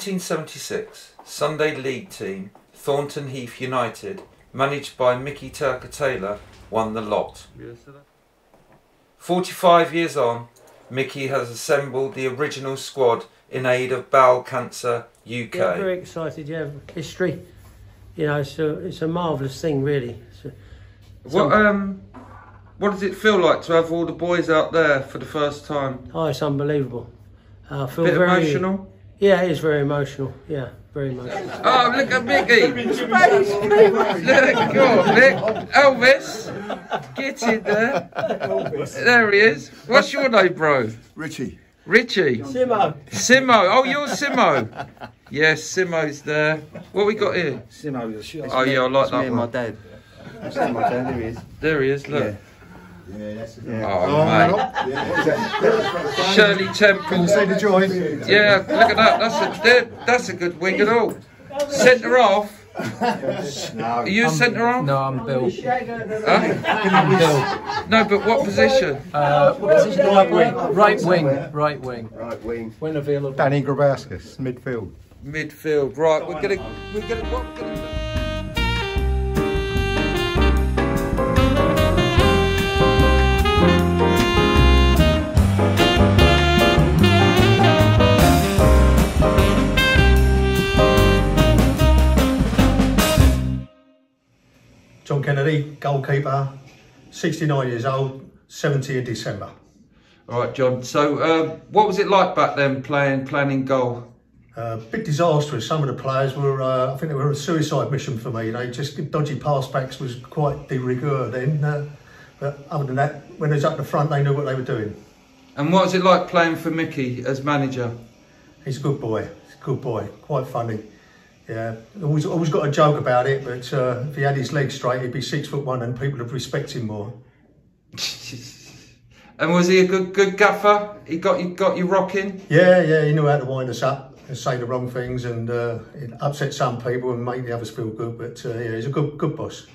1976 Sunday League team Thornton Heath United, managed by Mickey Turker-Taylor, won the lot. 45 years on, Mickey has assembled the original squad in aid of Bowel Cancer UK. Yeah, very excited, yeah. History, you know, it's a marvellous thing, really. What does it feel like to have all the boys out there for the first time? Oh, it's unbelievable. I feel Bit very emotional? Yeah, it is very emotional. Yeah, very emotional. Oh, look at Mickey! Look, go on, Mick. Elvis, get in there. There he is. What's your name, bro? Richie. Richie. Simo. Simo. Oh, you're Simo. Yes, Simo's there. What we got here? Simo. Oh yeah, I like that Me and my one. dad. I've seen my dad. There he is. There he is. Look. Yeah. Yeah, that's a good Oh, mate. Yeah. Shirley Temple. See the joy. Yeah, look at that. That's a good wing at all. Centre off. Are you a centre off? No, I'm Bill. Huh? I'm Bill. No, but what position? What position? Right wing. Right wing. Right wing. Right wing. When available. Danny Grabauskas, midfield. Midfield. Right, we're gonna. What we're gonna do? John Kennedy, goalkeeper, 69 years old, 70 in December. All right, John. So, what was it like back then, playing in goal? Bit disastrous. Some of the players were, I think they were a suicide mission for me. They just dodgy pass backs was quite de rigueur then. But other than that, when they was up the front, they knew what they were doing. And what was it like playing for Mickey as manager? He's a good boy. He's a good boy. Quite funny. Yeah, always got a joke about it, but if he had his legs straight, he'd be 6'1" and people would respect him more. And was he a good gaffer? He got you rocking? Yeah, he knew how to wind us up and say the wrong things and it upset some people and make the others feel good, but yeah, he's a good boss.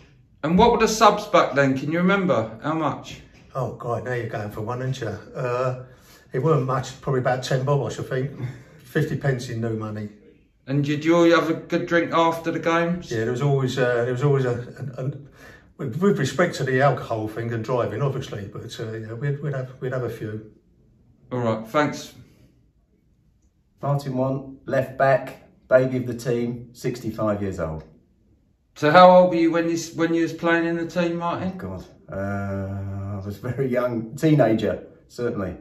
And what were the subs back then? Can you remember? How much? Oh God, now you're going for one, aren't you? It weren't much, probably about 10 bob, I should think. 50 pence in new money. And did you all have a good drink after the games? Yeah, there was always with respect to the alcohol thing and driving, obviously, but yeah, we'd have a few. All right, thanks. Martin Want, left back, baby of the team, 65 years old. So how old were you when you was playing in the team, Martin? God, I was very young, teenager, certainly.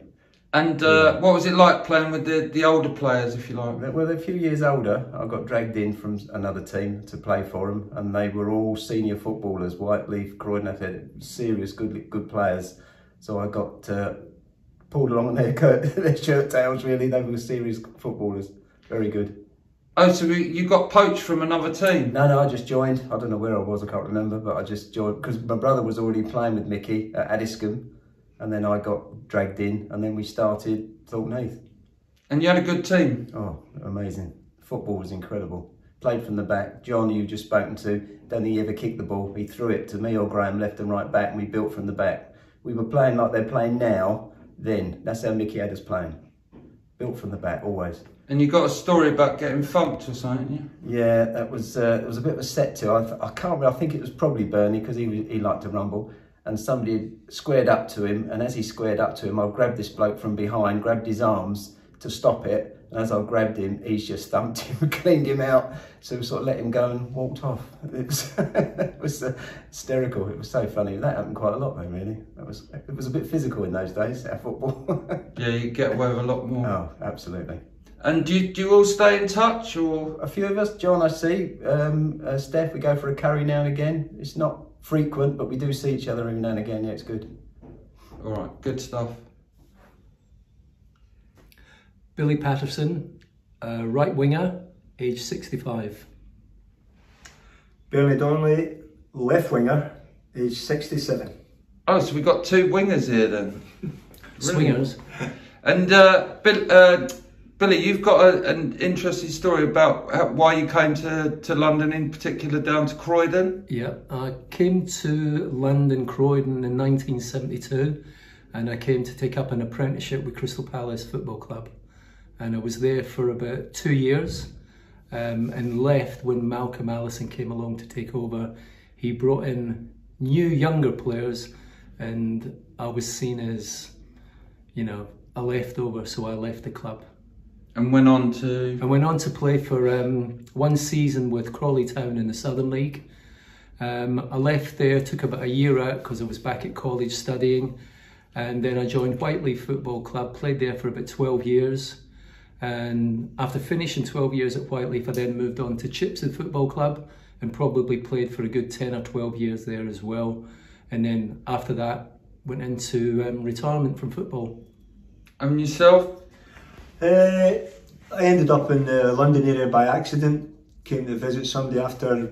And what was it like playing with the older players, if you like? Well, they're a few years older. I got dragged in from another team to play for them, and they were all senior footballers. Whiteleaf, Croydon, had serious, good players. So I got pulled along on their shirt tails. Really, they were serious footballers. Very good. Oh, so you got poached from another team? No, I just joined. I don't know where I was. I can't remember, but I just joined because my brother was already playing with Mickey at Addiscombe. And then I got dragged in, and then we started Thornton Heath. And you had a good team? Oh, amazing. Football was incredible. Played from the back. John, you've just spoken to, don't think he ever kicked the ball. He threw it to me or Graham, left and right back, and we built from the back. We were playing like they're playing now, then. That's how Mickey had us playing. Built from the back, always. And you got a story about getting thumped or something, yeah? Yeah, that was it was a bit of a set to. I can't remember, I think it was probably Bernie, because he liked to rumble. And somebody had squared up to him, and as he squared up to him, I grabbed this bloke from behind, grabbed his arms to stop it, and as I grabbed him, he's just thumped him, cleaned him out, so we sort of let him go and walked off. It was hysterical. It was so funny. That happened quite a lot though, really. It was a bit physical in those days, our football. Yeah, you get away with a lot more. Oh, absolutely. And do you all stay in touch, or? A few of us. John, I see. Steph, we go for a curry now and again. It's not frequent, but we do see each other every now and again. Yeah, it's good. All right, good stuff. Billy Paterson, right winger, age 65. Billy Donnelly, left winger, age 67. Oh, so we got two wingers here then. Swingers. And Billy, you've got an interesting story about why you came to London, in particular down to Croydon. Yeah, I came to London, Croydon in 1972, and I came to take up an apprenticeship with Crystal Palace Football Club. and I was there for about 2 years, and left when Malcolm Allison came along to take over. He brought in new younger players, and I was seen as, you know, a leftover, so I left the club. And went on to? I went on to play for 1 season with Crawley Town in the Southern League. I left there, took about a year out because I was back at college studying, and then I joined Whiteleaf Football Club, played there for about 12 years. And after finishing 12 years at Whiteleaf, I then moved on to Chipstead Football Club and probably played for a good 10 or 12 years there as well. And then after that, went into retirement from football. And yourself? I ended up in the London area by accident. Came to visit somebody after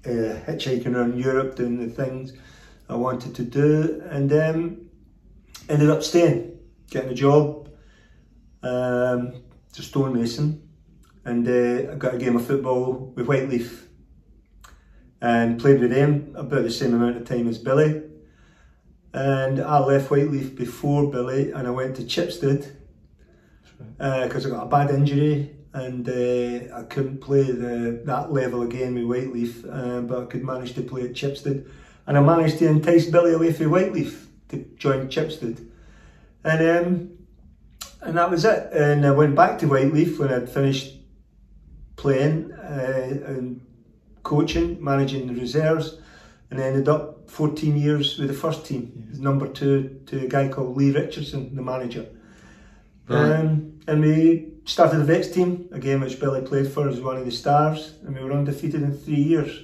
hitchhiking around Europe, doing the things I wanted to do, and ended up staying, getting a job, as a stonemason, and I got a game of football with Whiteleaf and played with them about the same amount of time as Billy. And I left Whiteleaf before Billy, and I went to Chipstead because I got a bad injury, and I couldn't play that level again with Whiteleaf, but I could manage to play at Chipstead, and I managed to entice Billy away from Whiteleaf to join Chipstead, and that was it. And I went back to Whiteleaf when I'd finished playing and coaching, managing the reserves, and ended up 14 years with the first team, number 2 to a guy called Lee Richardson, the manager. Right. And we started the Vets team, a game which Billy played for as one of the stars, and we were undefeated in 3 years.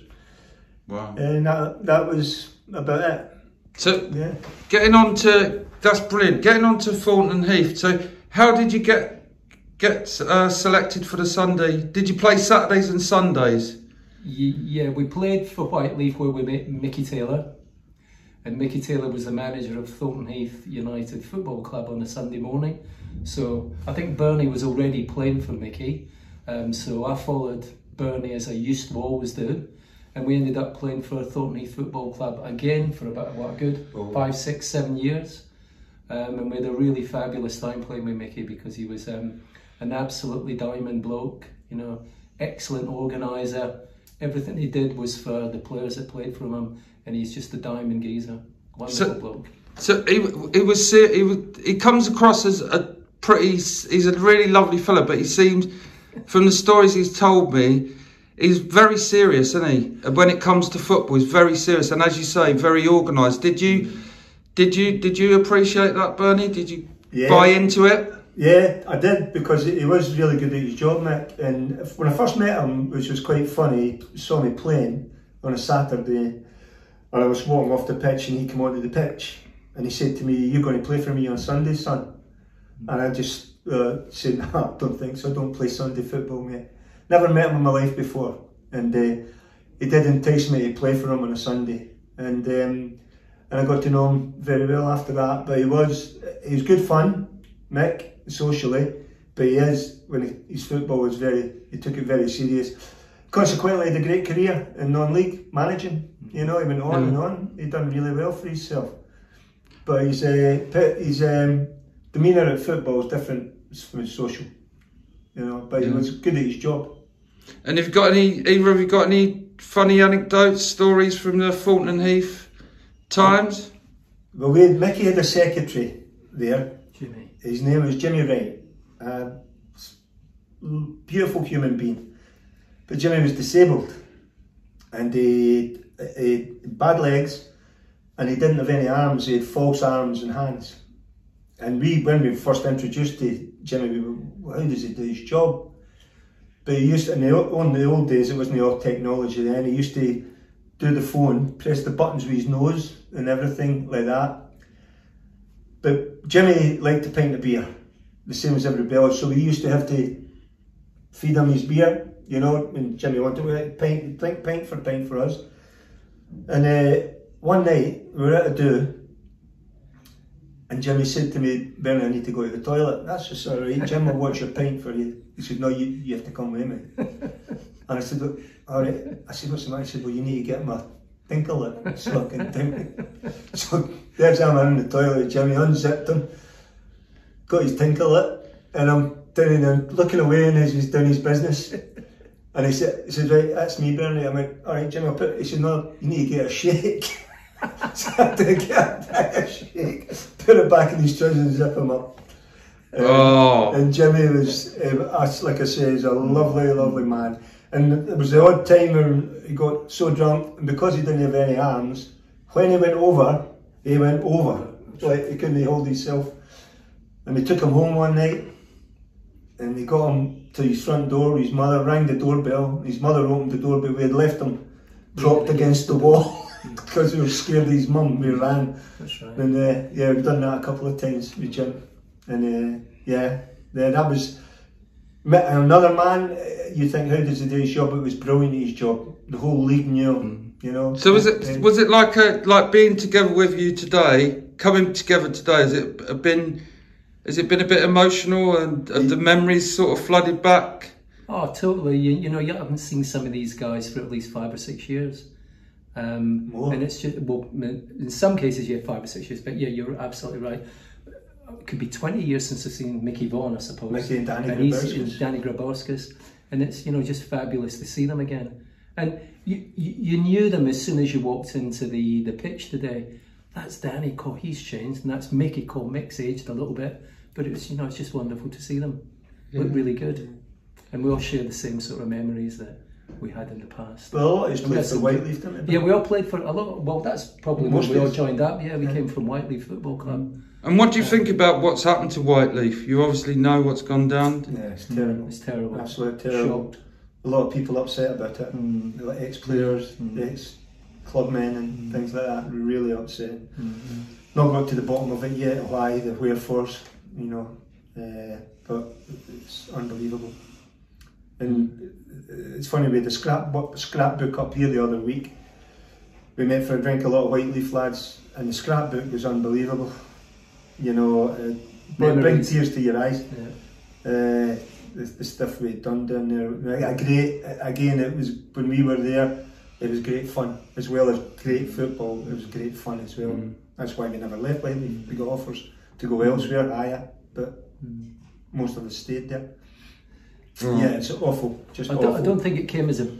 Wow. And that was about it. So, yeah. Getting on to, that's brilliant, getting on to Thornton Heath. So, how did you get selected for the Sunday? Did you play Saturdays and Sundays? Yeah, we played for Whiteleaf where we met Mickey Taylor, and Mickey Taylor was the manager of Thornton Heath United Football Club on a Sunday morning. So I think Bernie was already playing for Mickey, so I followed Bernie as I used to always do, and we ended up playing for Thornton Heath Football Club again for about, what, a good 5, 6, 7 years. And we had a really fabulous time playing with Mickey because he was an absolutely diamond bloke, you know, excellent organiser. Everything he did was for the players that played for him, and he's just a diamond geezer, wonderful bloke. So he comes across as a he's a really lovely fella, but he seems, from the stories he's told me, he's very serious, isn't he? When it comes to football, he's very serious, and as you say, very organised. Did you appreciate that, Bernie? Did you buy into it? Yeah, I did, because he was really good at his job, Mick. And when I first met him, which was quite funny, he saw me playing on a Saturday, and I was walking off the pitch, and he came onto the pitch, and he said to me, "You're going to play for me on Sunday, son?" And I just said, "No, I don't think so, I don't play Sunday football, mate." Never met him in my life before, and he did entice me to play for him on a Sunday, and I got to know him very well after that. But he was good fun, Mick, socially, but his football was he took it very serious. Consequently, he had a great career in non-league managing. You know, he went on and on. He done really well for himself. But his demeanour at football is different from his social. You know, but he was good at his job. And have you got any funny anecdotes, stories from the Thornton Heath times? Well, Mickey had a secretary there. Jimmy. His name was Jimmy Wright. Beautiful human being. But Jimmy was disabled, and he had bad legs, and he didn't have any arms. He had false arms and hands. And when we first introduced to Jimmy, we were, well, how does he do his job? But he used to, in the old days, it wasn't all technology then, he used to do the phone, press the buttons with his nose and everything like that. But Jimmy liked a pint of beer, the same as everybody else, so we used to have to feed him his beer, you know, and Jimmy wanted a pint for us. And one night, we were at a do, and Jimmy said to me, "Bernie, I need to go to the toilet." "That's just all right, Jim, I'll watch your pint for you." He said, "No, you have to come with me." And I said, "All right." I said, "What's the matter?" He said, "Well, you need to get my tinkle it, so I can tink." So there's him in the toilet, Jimmy unzipped him, got his tinkle it, and I'm doing and looking away and he's doing his business. And he said, right, that's me, Bernie. I went, all right, Jimmy, I'll put it. He said, no, you need to get a shake. So I had to get a shake, put it back in his trousers and zip him up. And Jimmy was, like I say, he's a lovely, lovely man. And it was the odd time when he got so drunk, and because he didn't have any arms, when he went over, like he couldn't hold himself. And we took him home one night, and we got him to his front door. His mother rang the doorbell. His mother opened the door, but we had left him propped against the wall because we were scared of his mum. We ran. That's right. And yeah, we've done that a couple of times with Jim. And yeah, that was another man. You think, how does he do his job? It was brilliant, his job. The whole league knew him, you know. So was it like being together with you today, coming together today? Has it been a bit emotional, and have the memories sort of flooded back? Oh, totally. You know, you haven't seen some of these guys for at least 5 or 6 years. More. And it's just, well, in some cases, yeah, 5 or 6 years, but yeah, you're absolutely right. It could be 20 years since I've seen Mickey Vaughan, I suppose. Mickey and Danny Grabowskis. And it's, you know, just fabulous to see them again. And you knew them as soon as you walked into the pitch today. That's Danny, called he's changed, and that's Mickey, called Mick's aged a little bit. But it's, you know, it's just wonderful to see them. Look really good. And we all share the same sort of memories that we had in the past. Well, a lot of us played for Whiteleaf, didn't we? Yeah, we all played for a lot. Well, that's probably when we all joined up. Yeah, we came from Whiteleaf Football Club. And what do you think about what's happened to Whiteleaf? You obviously know what's gone down. Yeah, it's terrible. It's terrible. Absolutely terrible. Shocked. A lot of people upset about it. Like ex-players, ex-clubmen and things like that. Really upset. Not got to the bottom of it yet, why, the wherefores, you know. But it's unbelievable. And it's funny, we had the scrapbook up here the other week. We met for a drink, a lot of Whiteleaf lads, and the scrapbook was unbelievable. You know, bring tears to your eyes. Yeah. The stuff we had done down there. Again, it was, when we were there, it was great fun, as well as great football. It was great fun as well. That's why we never left Whiteleaf. We got offers to go elsewhere, higher, but most of us stayed there. Yeah, it's awful, just awful. I don't think it came as a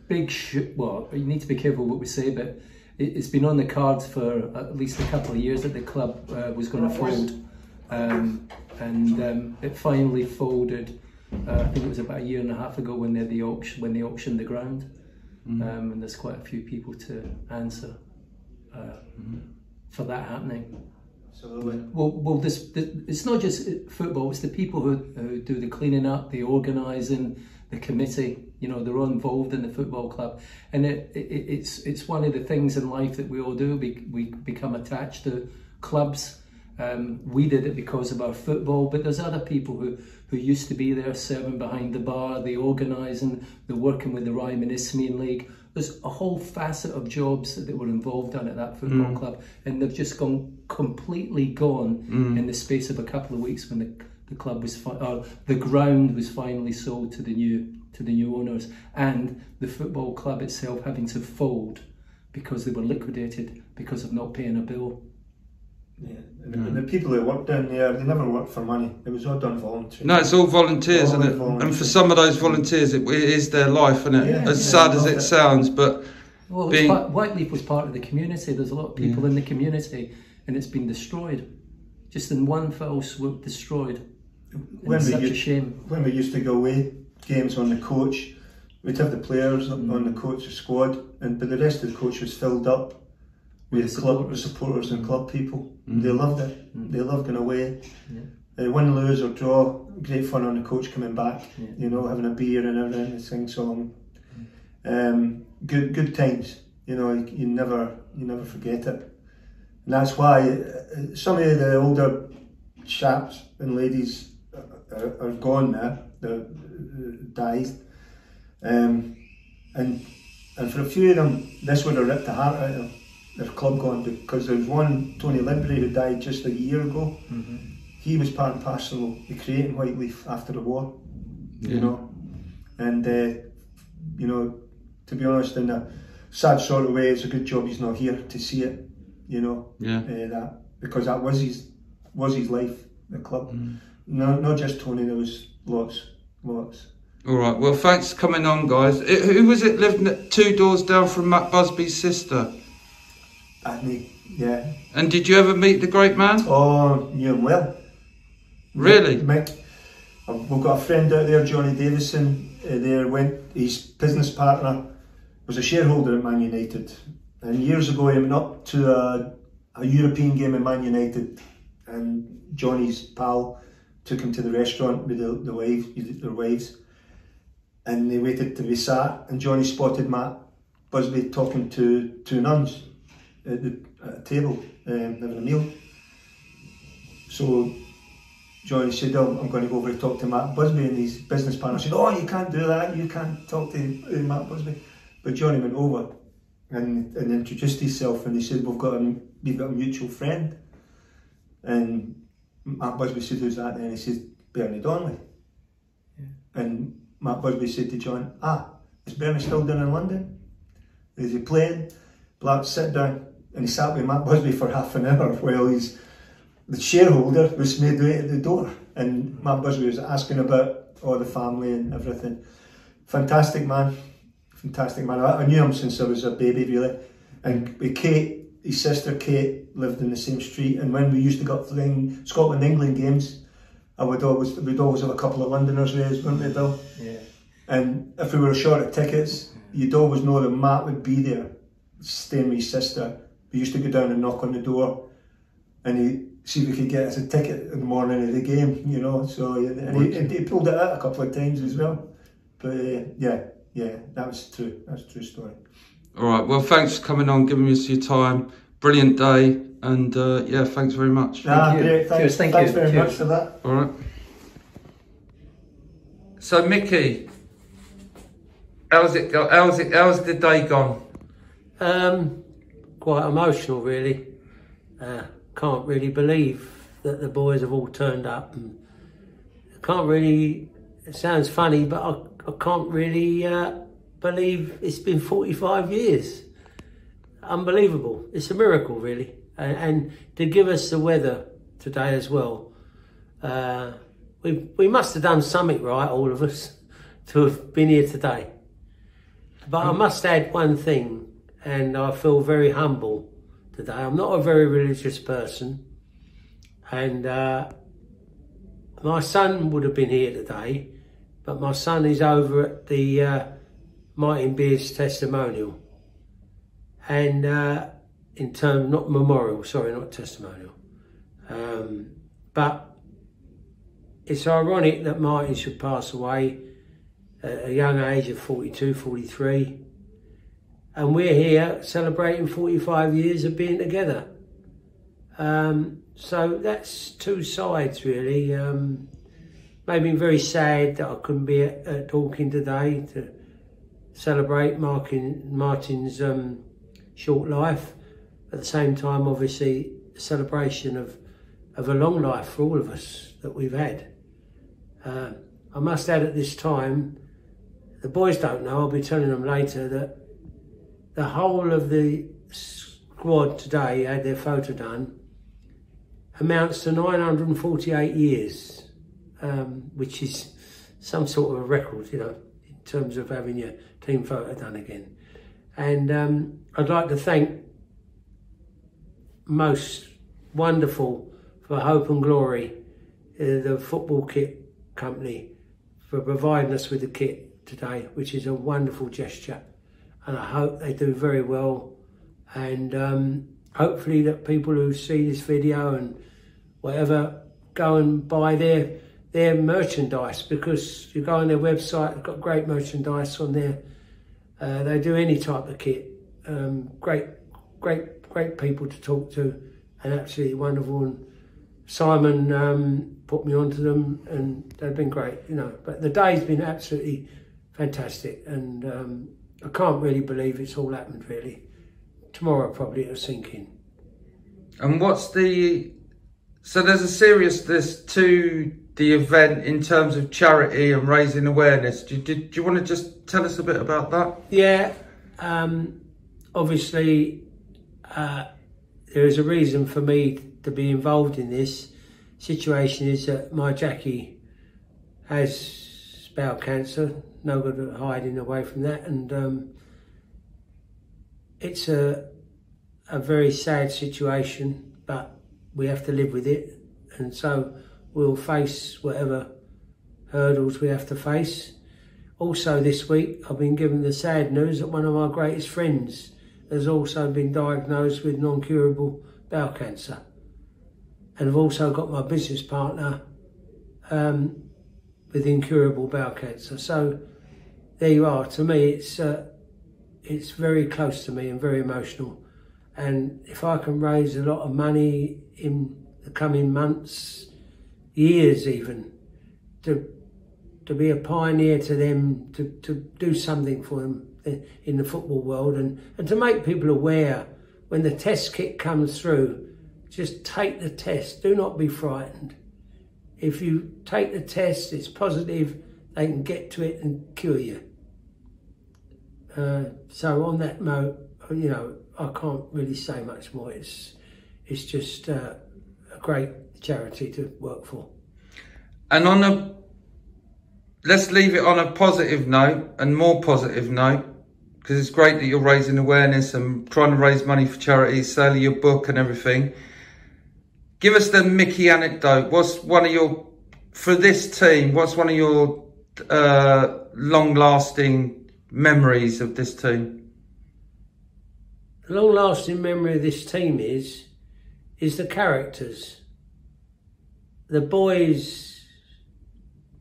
big well, you need to be careful what we say, but it's been on the cards for at least a couple of years that the club was going to fold. And it finally folded, I think it was about 1.5 years ago when they had the auction, when they auctioned the ground. And there's quite a few people to answer for that happening. Absolutely. Well, it's not just football, it's the people who do the cleaning up, the organising, the committee. You know, they're all involved in the football club. And it's one of the things in life that we all do. We become attached to clubs. We did it because of our football, but there's other people who used to be there serving behind the bar, the organising, the working with the Ryman Isthmian League. There's a whole facet of jobs that were involved in at that football club, and they've just completely gone in the space of a couple of weeks when the club was the ground was finally sold to the new owners, and the football club itself having to fold because they were liquidated because of not paying a bill. Yeah, and the people that worked down there, they never worked for money. It was all done voluntary. No, it's all volunteers, isn't it? And for some of those volunteers, it is their life, isn't it? Yeah, as sad as it sounds, but well, Whiteleaf was part of the community. There's a lot of people in the community, and it's been destroyed, just in one fell swoop, destroyed. It's such a shame. When we used to go away games on the coach, we'd have the players on the coach squad, but the rest of the coach was filled up with supporters and club people. They loved it. They loved going away. Win, lose or draw, great fun on the coach coming back. You know, having a beer and everything, and sing song. Good times. You know, you never forget it. And that's why some of the older chaps and ladies are gone now. They're died. And for a few of them, this would have ripped the heart out of them. Their club gone, because there was one, Tony Libbury, who died just a year ago. He was part and parcel of creating Whiteleaf after the war, you know. And you know, to be honest, in a sad sort of way, it's a good job he's not here to see it, you know. That, because that was his life, the club. No, not just Tony, there was lots. All right, well, thanks for coming on, guys. Who was it living 2 doors down from Matt Busby's sister? Annie, yeah. And did you ever meet the great man? Oh, knew him well. Really? Mick. We've got a friend out there, Johnny Davison, his business partner was a shareholder at Man United. And years ago he went up to a European game in Man United, and Johnny's pal took him to the restaurant with their wives, and they waited to be sat, and Johnny spotted Matt Busby talking to 2 nuns at a table, having a meal. So Johnny said, oh, I'm going to go over and talk to Matt Busby, and his business partner said, oh, you can't do that, you can't talk to Matt Busby. But Johnny went over and introduced himself, and he said, we've got a mutual friend. And Matt Busby said, who's that? And he said, Bernie Donnelly. Yeah. And Matt Busby said to John, is Bernie still down in London? Is he playing? Black, sit down. And he sat with Matt Busby for half an hour while the shareholder was made way at the door. And Matt Busby was asking about all the family and everything. Fantastic man. Fantastic man. I knew him since I was a baby, really. And with Kate, his sister Kate, lived in the same street, and when we used to go up playing Scotland-England games, we'd always have a couple of Londoners with us, wouldn't we, Bill? Yeah. And if we were short of tickets, you'd always know that Matt would be there, staying with his sister. We used to go down and knock on the door, and he'd see if we could get us a ticket in the morning of the game, you know. So and he pulled it out a couple of times as well. But yeah, that was true. That's a true story. All right, well, thanks for coming on, giving us your time. Brilliant day, and yeah, thanks very much. Great, thanks. Thanks very much for that. All right. So, Mickey, how's the day gone? Quite emotional, really. Can't really believe that the boys have all turned up, and can't really. It sounds funny, but I can't really believe it's been 45 years. Unbelievable. It's a miracle, really. And to give us the weather today as well, we must have done something right, all of us, to have been here today. But I must add one thing, and I feel very humble today. I'm not a very religious person, and my son would have been here today, but my son is over at the Martin Beers testimonial, and in terms, not memorial, sorry, not testimonial, but it's ironic that Martin should pass away at a young age of 42, 43, and we're here celebrating 45 years of being together. So that's 2 sides, really. Made me very sad that I couldn't be at Dorking today to celebrate Martin's short life. At the same time, obviously, a celebration of a long life for all of us that we've had. I must add at this time, the boys don't know, I'll be telling them later, that the whole of the squad today had their photo done, amounts to 948 years, which is some sort of a record, you know, in terms of having your team photo done again. And I'd like to thank most wonderful for Hope and Glory, the football kit company, for providing us with the kit today, which is a wonderful gesture. And I hope they do very well. And hopefully that people who see this video and whatever go and buy their merchandise, because you go on their website, they've got great merchandise on there. They do any type of kit. Great people to talk to, and absolutely wonderful. And Simon put me onto them, and they've been great, you know. But the day's been absolutely fantastic, and I can't really believe it's all happened, really. Tomorrow probably it'll sink in. And what's so there's a seriousness to the event in terms of charity and raising awareness. Do you want to just tell us a bit about that? Yeah, obviously there is a reason for me to be involved in this, situation is that my Jacqui has bowel cancer, no good at hiding away from that, and it's a very sad situation, but we have to live with it, and so we'll face whatever hurdles we have to face. Also this week I've been given the sad news that one of my greatest friends has also been diagnosed with non-curable bowel cancer. And I've also got my business partner with incurable bowel cancer. So there you are. To me, it's very close to me and very emotional. And if I can raise a lot of money in the coming months, years even, to be a pioneer to them, to do something for them in the football world, and to make people aware when the test kit comes through, just take the test, do not be frightened. If you take the test, it's positive, they can get to it and cure you. So on that note, you know, I can't really say much more. It's just a great charity to work for. And let's leave it on a positive note, and more positive note, because it's great that you're raising awareness and trying to raise money for charities, sale of your book and everything. Give us the Mickey anecdote. What's one of your, for this team, what's one of your long-lasting memories of this team? The long-lasting memory of this team is the characters. The boys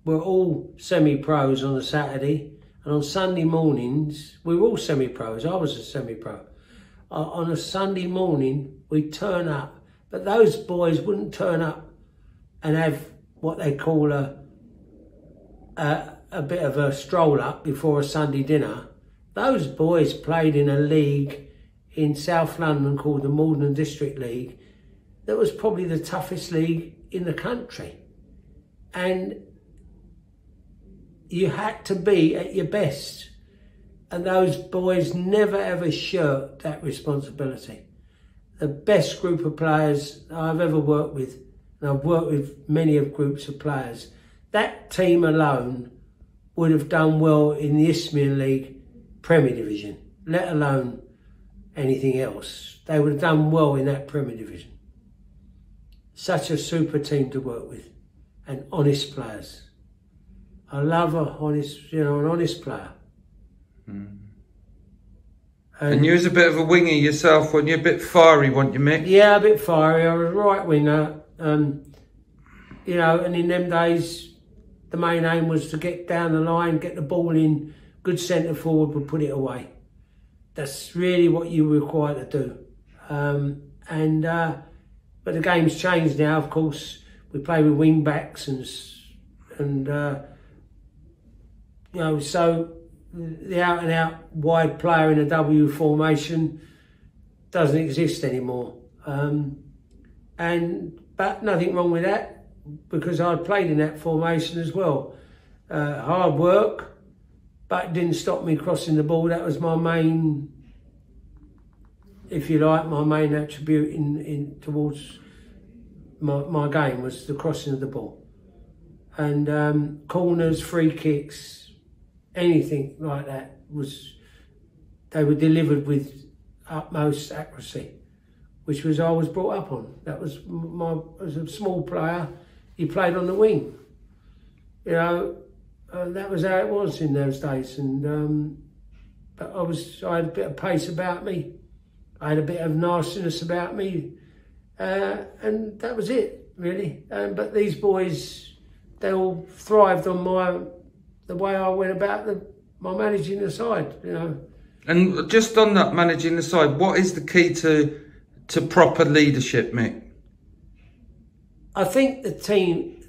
were all semi-pros on a Saturday, and on Sunday mornings, we were all semi-pros. I was a semi-pro. On a Sunday morning, we'd turn up, but those boys wouldn't turn up and have what they call a bit of a stroll up before a Sunday dinner. Those boys played in a league in South London called the Malden District League. That was probably the toughest league in the country. And you had to be at your best. And those boys never ever shirked that responsibility. The best group of players I've ever worked with, and I've worked with many of groups of players, that team alone would have done well in the Isthmian League Premier Division, let alone anything else. They would have done well in that Premier Division. Such a super team to work with, and honest players. I love an honest player. Mm. And you was a bit of a winger yourself, weren't you? A bit fiery, weren't you, Mick? Yeah, a bit fiery. I was a right winger. You know, and in them days, the main aim was to get down the line, get the ball in, good centre forward would put it away. That's really what you were required to do. But the game's changed now, of course. We play with wing backs and you know, so the out-and-out wide player in a W formation doesn't exist anymore. But nothing wrong with that, because I played in that formation as well. Hard work, but it didn't stop me crossing the ball. That was my main, if you like, my main attribute in towards my game, was the crossing of the ball. And corners, free kicks, anything like that, they were delivered with utmost accuracy, which was I was brought up on. That was as a small player, he played on the wing. You know, that was how it was in those days. And but I had a bit of pace about me. I had a bit of nastiness about me, and that was it, really. But these boys, they all thrived on the way I went about my managing the side, you know. And just on that managing the side, what is the key to proper leadership, Mick? I think the team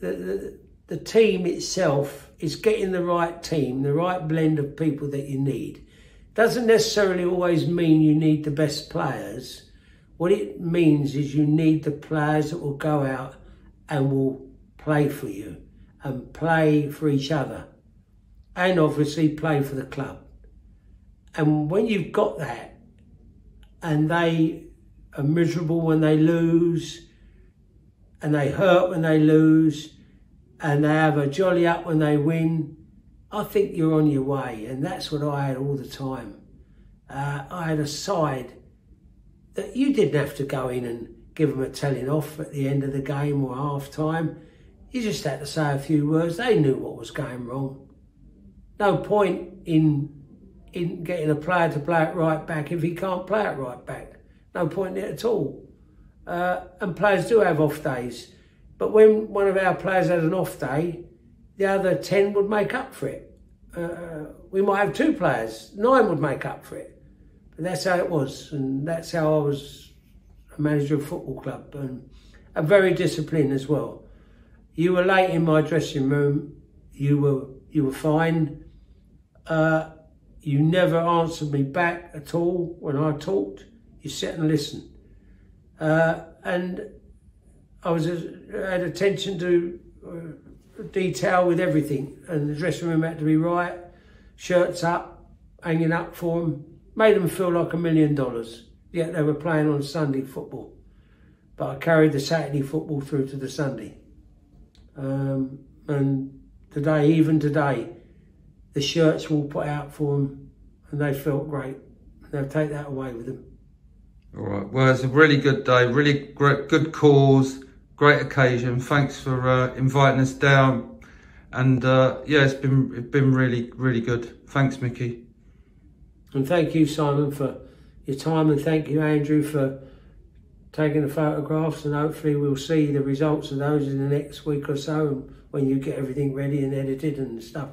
itself is getting the right team, the right blend of people that you need. Doesn't necessarily always mean you need the best players. What it means is you need the players that will go out and will play for you and play for each other, and obviously play for the club. And when you've got that, and they are miserable when they lose, and they hurt when they lose, and they have a jolly up when they win, I think you're on your way. And that's what I had all the time. I had a side that you didn't have to go in and give them a telling off at the end of the game or half time. You just had to say a few words. They knew what was going wrong. No point in getting a player to play it right back if he can't play it right back. No point in it at all. And players do have off days. But when one of our players had an off day, the other 10 would make up for it. We might have 2 players, 9 would make up for it. But that's how it was, and that's how I was a manager of a football club, and very disciplined as well. You were late in my dressing room. You were fine. You never answered me back at all when I talked. You sit and listen. And I had attention to detail with everything, and the dressing room had to be right, shirts up, hanging up for them, made them feel like $1 million, yet they were playing on Sunday football. But I carried the Saturday football through to the Sunday. And today, even today, the shirts were all put out for them, and they felt great. They'll take that away with them. All right, well, it's a really good day, really great, good cause, great occasion. Thanks for inviting us down, and yeah, it's been really, really good. Thanks, Mickey. And thank you, Simon, for your time, and thank you, Andrew, for taking the photographs, and hopefully we'll see the results of those in the next week or so when you get everything ready and edited and stuff.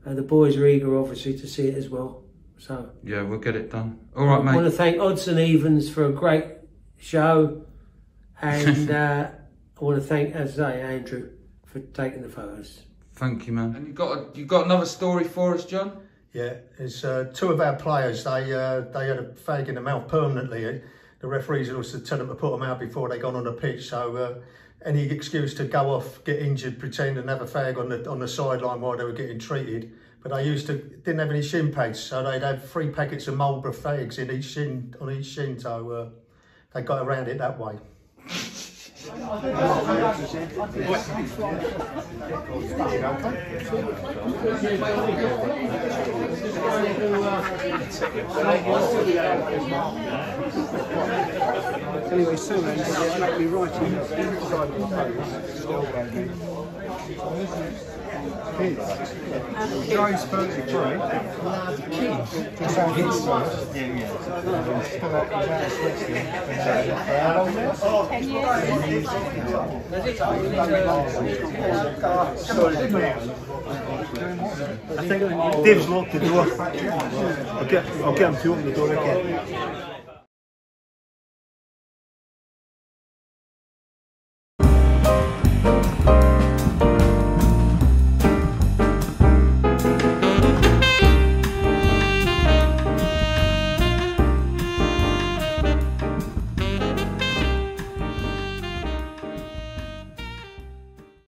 The boys are eager, obviously, to see it as well. So yeah, we'll get it done. All right, mate. I want to thank Odds and Evens for a great show, and I want to thank, as I say, Andrew for taking the photos. Thank you, man. And you got another story for us, John? Yeah, it's 2 of our players. They had a fag in the mouth permanently. The referees was to tell them to put them out before they gone on the pitch. So any excuse to go off, get injured, pretend and have a fag on the sideline while they were getting treated. But they didn't have any shin pads, so they'd have 3 packets of Marlboro fags in each shin, on each shin. So they got around it that way. Anyway, so let me write Joe's 33. I think Dave's locked the door. I'll get him to open the door again.